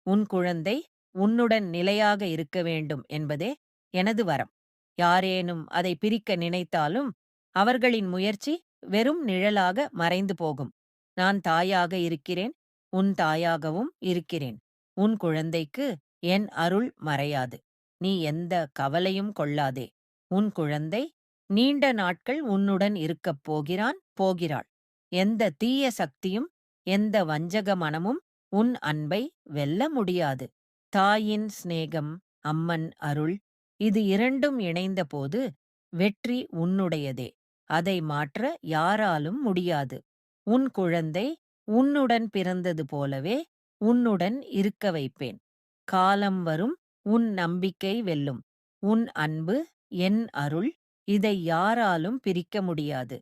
உன் குழந்தை உன்னுடன் நிலையாக இருக்க வேண்டும் என்பதே எனது வரம். யாரேனும் அதை பிரிக்க நினைத்தாலும் அவர்களின் முயற்சி வெறும் நிழலாக மறைந்து போகும். நான் தாயாக இருக்கிறேன், உன் தாயாகவும் இருக்கிறேன். உன் குழந்தைக்கு என் அருள் மறையாது. நீ எந்த கவலையும் கொள்ளாதே. உன் குழந்தை நீண்ட நாட்கள் உன்னுடன் இருக்கப் போகிறான், போகிறாள். எந்த தீய சக்தியும் எந்த வஞ்சக மனமும் உன் அன்பை வெல்ல முடியாது. தாயின் சிநேகம், அம்மன் அருள், இது இரண்டும் இணைந்தபோது வெற்றி உன்னுடையதே. அதை மாற்ற யாராலும் முடியாது. உன் குழந்தை உன்னுடன் பிறந்தது போலவே உன்னுடன் இருக்க வைப்பேன். காலம் வரும், உன் நம்பிக்கை வெல்லும். உன் அன்பு, என் அருள், இதை யாராலும் பிரிக்க முடியாது.